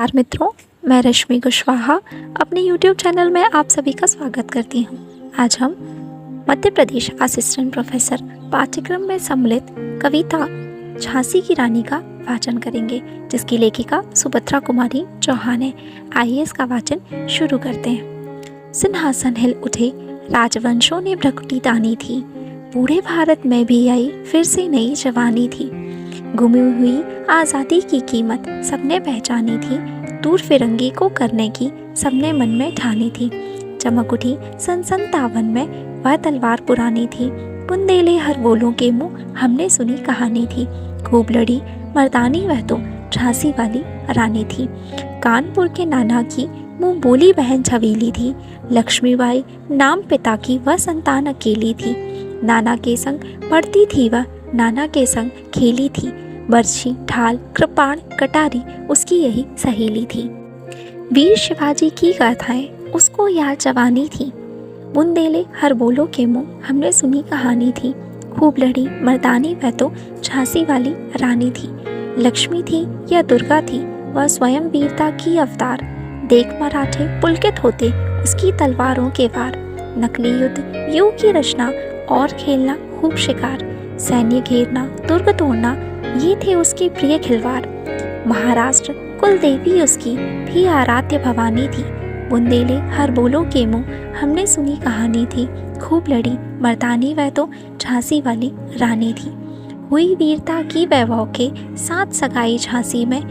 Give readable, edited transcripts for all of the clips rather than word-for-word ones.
नमस्कार मित्रों, मैं रश्मि कुशवाहा अपने YouTube चैनल में आप सभी का स्वागत करती हूँ। आज हम मध्य प्रदेश असिस्टेंट प्रोफेसर पाठ्यक्रम में सम्मिलित कविता झांसी की रानी का वाचन करेंगे, जिसकी लेखिका सुभद्रा कुमारी चौहान है। आइए इसका वाचन शुरू करते हैं। सिंहासन हिल उठे, राजवंशों ने भ्रकुटी तानी थी, बूढ़े भारत में भी आई फिर से नई जवानी थी। गुमी हुई आज़ादी की कीमत सबने पहचानी थी, दूर फिरंगी को करने की सबने मन में ठानी थी। चमक उठी सन 57 में वह तलवार पुरानी थी, बुंदेले हर बोलों के मुँह हमने सुनी कहानी थी। खूब लड़ी मर्दानी वह तो झांसी वाली रानी थी। कानपुर के नाना की मुँह बोली बहन छबीली थी, लक्ष्मीबाई नाम पिता की वह संतान अकेली थी। नाना के संग पढ़ती थी वह, नाना के संग खेली थी, बर्छी ढाल कृपाण कटारी उसकी यही सहेली थी। वीर शिवाजी की गाथाएं उसको याद जवानी थी, बुंदेले हर बोलो के मुँह हमने सुनी कहानी थी। खूब लड़ी मर्दानी वह तो झांसी वाली रानी थी, लक्ष्मी थी या दुर्गा थी वह स्वयं वीरता की अवतार। देख मराठे पुलकित होते उसकी तलवारों के वार, नकली युद्ध युग की रचना और खेलना खूब शिकार, सैन्य घेरना दुर्ग तोड़ना ये थे उसके प्रिय खिलवाड़। महाराष्ट्र कुल देवी उसकी भी आराध्य भवानी थी, बुंदेले हर बोलो के मुँह हमने सुनी कहानी थी। खूब लड़ी मर्दानी वह तो झांसी वाली रानी थी। हुई वीरता की वैभव के साथ सगाई झांसी में,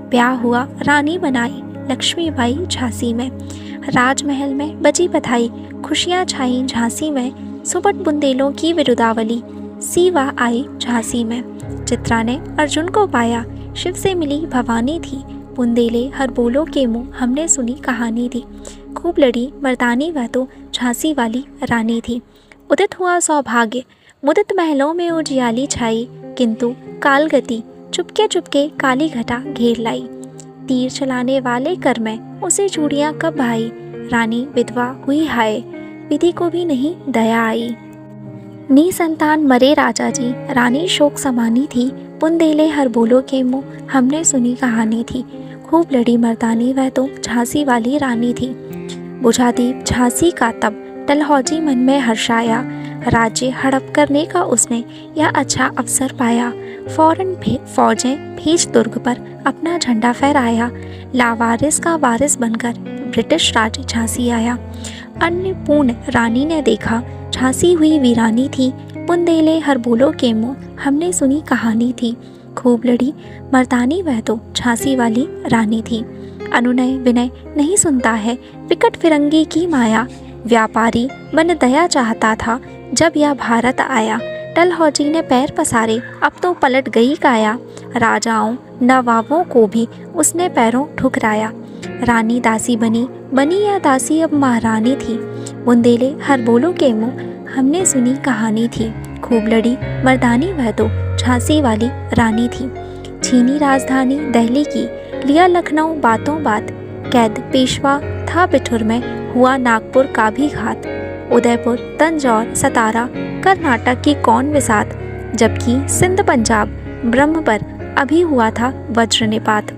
ब्याह हुआ रानी बनाई लक्ष्मीबाई झांसी में। राजमहल में बजी बधाई खुशियाँ छाई झांसी में, सुबट बुंदेलों की विरुदावली सीवा आई झांसी में। चित्रा ने अर्जुन को पाया, शिव से मिली भवानी थी, बुंदेले हर बोलो के मुँह हमने सुनी कहानी थी। खूब लड़ी मर्दानी वह तो झांसी वाली रानी थी। उदित हुआ सौभाग्य मुदित महलों में उजियाली छाई, किंतु कालगति चुपके चुपके काली घटा घेर लाई। तीर चलाने वाले कर में उसे चूड़ियाँ कब भाई, रानी विधवा हुई हाय विधि को भी नहीं दया आई। निसंतान मरे राजा जी रानी शोक समानी थी, बुंदेले हर बोलो के मुँह हमने सुनी कहानी थी। खूब लड़ी मर्दानी वह तो झांसी वाली रानी थी। बुझा दीप झांसी का तब डलहौजी मन में हर्षाया, राज्य हड़प करने का उसने यह अच्छा अवसर पाया। फौरन फौजें भेज दुर्ग पर अपना झंडा फहराया, लावारिस का वारिस बनकर ब्रिटिश राज झांसी आया। अन्नपूर्ण रानी ने देखा झांसी हुई वीरानी थी, बुंदेले हर बोलो के मुँह हमने सुनी कहानी थी। खूब लड़ी मर्दानी वह तो झांसी वाली रानी थी। अनुनय विनय नहीं सुनता है विकट फिरंगी की माया, व्यापारी बन दया चाहता था जब यह भारत आया। डलहौजी ने पैर पसारे अब तो पलट गई काया, राजाओं नवाबों को भी उसने पैरों ठुकराया। रानी दासी बनी बनी या दासी अब महारानी थी, बुंदेले हर बोलो के मुँह हमने सुनी कहानी थी। खूब लड़ी मर्दानी वह तो झांसी वाली रानी थी। छीनी राजधानी दिल्ली की लिया लखनऊ बातों बात, कैद पेशवा था बिठुर में हुआ नागपुर का भी घात। उदयपुर तंजौर सतारा कर्नाटक की कौन विसात, जबकि सिंध पंजाब ब्रह्म पर अभी हुआ था वज्र निपात।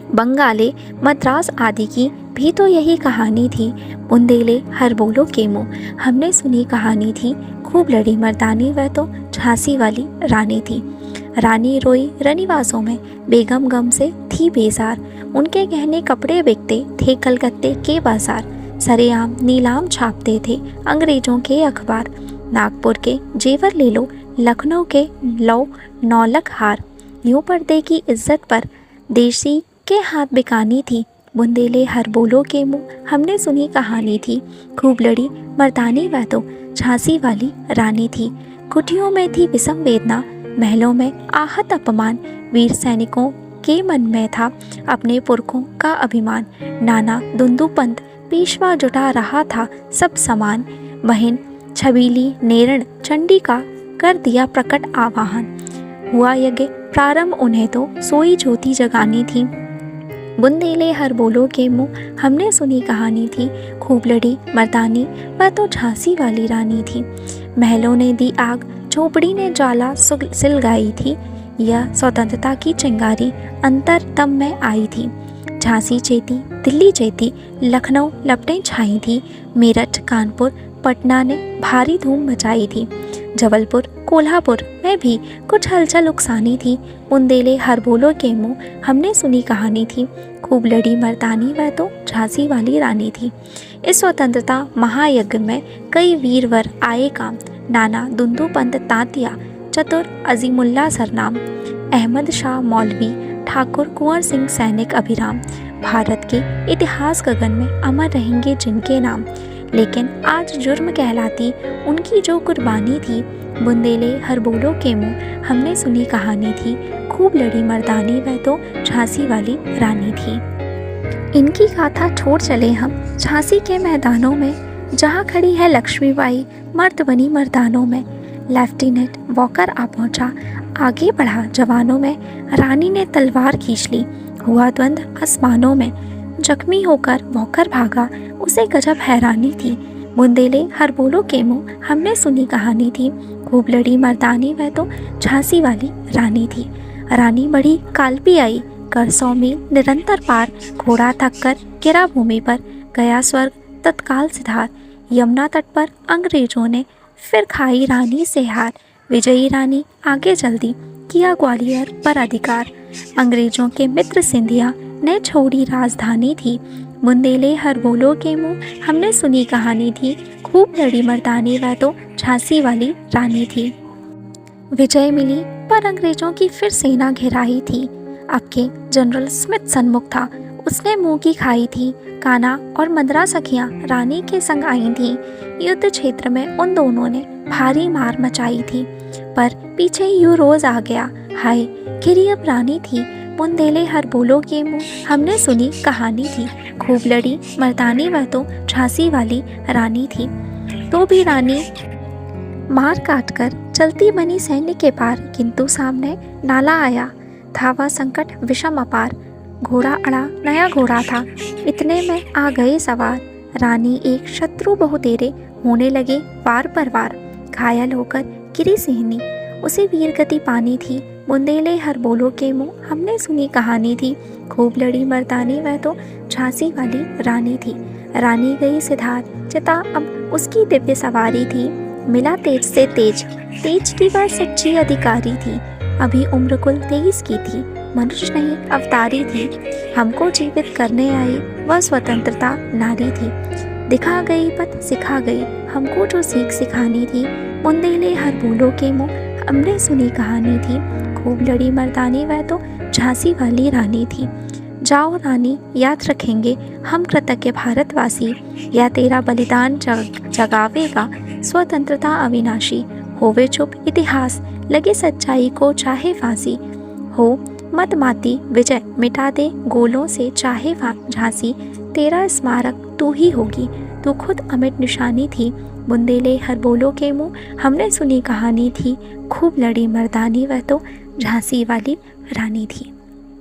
बंगाले मद्रास आदि की भी तो यही कहानी थी, बुंदेले हर बोलो के मुँह हमने सुनी कहानी थी। खूब लड़ी मर्दानी वह तो झांसी वाली रानी थी। रानी रोई रनिवासों में बेगम गम से थी बेजार, उनके गहने कपड़े बिकते थे कलकत्ते के बाजार। सरेआम नीलाम छापते थे अंग्रेजों के अखबार, नागपुर के जेवर ले लो लखनऊ के लो नौलख हार। यूँ पर्दे की इज्जत पर देसी के हाथ बिकानी थी, बुंदेले हर बोलो के मुँह हमने सुनी कहानी थी। खूब लड़ी मर्दानी वह तो झांसी वाली रानी थी। कुटियों में थी विषम वेदना, महलों में आहत अपमान, वीर सैनिकों के मन में था अपने पुरखों का अभिमान। नाना दुंदू पंत पेशवा जुटा रहा था सब समान, बहन छबीली नेरण चंडी का कर दिया प्रकट आवाहन। हुआ यज्ञ प्रारंभ उन्हें तो सोई ज्योति जगानी थी, बुंदेले हर बोलो के मुँह हमने सुनी कहानी थी। खूब लड़ी मर्दानी वह तो झांसी वाली रानी थी। महलों ने दी आग झोपड़ी ने ज्वाला सिलगाई थी, यह स्वतंत्रता की चिंगारी अंतरतम में आई थी। झांसी चेती, दिल्ली चेती, लखनऊ लपटें छाई थी। मेरठ, कानपुर, पटना ने भारी धूम मचाई थी। जबलपुर, कोल्हापुर में भी कुछ हलचल उकसानी थी। बुंदेले हर बोलो के मुँह हमने सुनी कहानी थी। खूब लड़ी मर्दानी वह तो झांसी वाली रानी थी। इस स्वतंत्रता महायज्ञ में कई वीरवर आए काम। नाना दुंदू पंत तांतिया, चतुर अजीमुल्ला सरनाम, अहमद शाह मौलवी, ठाकुर कुंवर सिंह सैनिक अभिराम। भारत के इतिहास गगन में अमर रहेंगे जिनके नाम। लेकिन आज जुर्म कहलाती उनकी जो कुर्बानी थी। बुंदेले हर बोलो के मुँह हमने सुनी कहानी थी। खूब लड़ी मर्दानी वह तो झांसी वाली रानी थी। इनकी गाथा छोड़ चले हम झांसी के मैदानों में, जहाँ खड़ी है लक्ष्मीबाई मर्द बनी मर्दानों में। लेफ्टिनेंट वॉकर आ पहुँचा, आगे बढ़ा जवानों में। रानी ने तलवार खींच ली, हुआ द्वंद्व आसमानों में। जख्मी होकर वॉकर भागा, उसे गजब हैरानी थी। बुंदेले हर बोलो के मुँह हमने सुनी कहानी थी। खूब लड़ी मर्दानी वह तो झांसी वाली रानी थी। रानी बढ़ी कालपी आई, कर 100 मील निरंतर पार। घोड़ा थक कर गिरा भूमि पर, गया स्वर्ग तत्काल सिधार। यमुना तट पर अंग्रेजों ने फिर खाई रानी से हार। विजयी रानी आगे चल दी, किया ग्वालियर पर अधिकार। अंग्रेजों के मित्र सिंधिया ने छोड़ी राजधानी थी। बुंदेले हर बोलो के मुँह हमने सुनी कहानी थी। खूब लड़ी मर्दानी वह तो झांसी वाली रानी थी। विजय मिली पर अंग्रेजों की फिर सेना घिराई थी। अब के जनरल स्मिथ सन्मुख था, उसने मुंह की खाई थी। कान्हा और मद्रा सखियां रानी के संग आई थीं। युद्ध क्षेत्र में उन दोनों ने भारी मार मचाई थी, पर पीछे यूं रोज आ गया। हाय गिरी अब रानी थी। बुंदेले हर बोलो के मुँह हमने सुनी कहानी थी। खूब लड़ी मर्दानी वह तो झांसी वाली रानी थी। तो भी रानी मार काट कर चलती बनी सैन्य के पार, किंतु सामने नाला आया, था वह संकट विषम अपार। घोड़ा अड़ा नया घोड़ा था, इतने में आ गए सवार। रानी एक शत्रु बहुतेरे, होने लगे वार पर वार। घायल होकर गिरी सिंहनी, उसे वीर गति पानी थी। बुंदेले हर बोलो के मुँह हमने सुनी कहानी थी। खूब लड़ी मर्दानी वह तो झांसी वाली रानी थी। रानी गई सिधार, चिता अब उसकी दिव्य सवारी थी। मिला तेज से तेज, तेज की वह सच्ची अधिकारी थी। अभी उम्र कुल 23 की थी, मनुष्य नहीं अवतारी थी। हमको जीवित करने आई वह स्वतंत्रता नारी थी। दिखा गई पथ सिखा गई, हमको जो सीख सिखानी थी। बुंदेले हर बोलो के मुँह हमने सुनी कहानी थी। खूब लड़ी मर्दानी वह तो झांसी वाली रानी थी। जाओ रानी याद रखेंगे हम कृतज्ञ भारतवासी, या तेरा बलिदान जगावेगा स्वतंत्रता अविनाशी। होवे चुप इतिहास, लगे सच्चाई को चाहे फांसी। हो मत माती विजय, मिटा दे गोलों से चाहे झांसी। तेरा स्मारक तू ही होगी, तू खुद अमिट निशानी थी। बुंदेले हर बोलो के मुँह हमने सुनी कहानी थी। खूब लड़ी मर्दानी वह तो झांसी वाली रानी थी।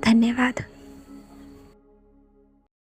धन्यवाद।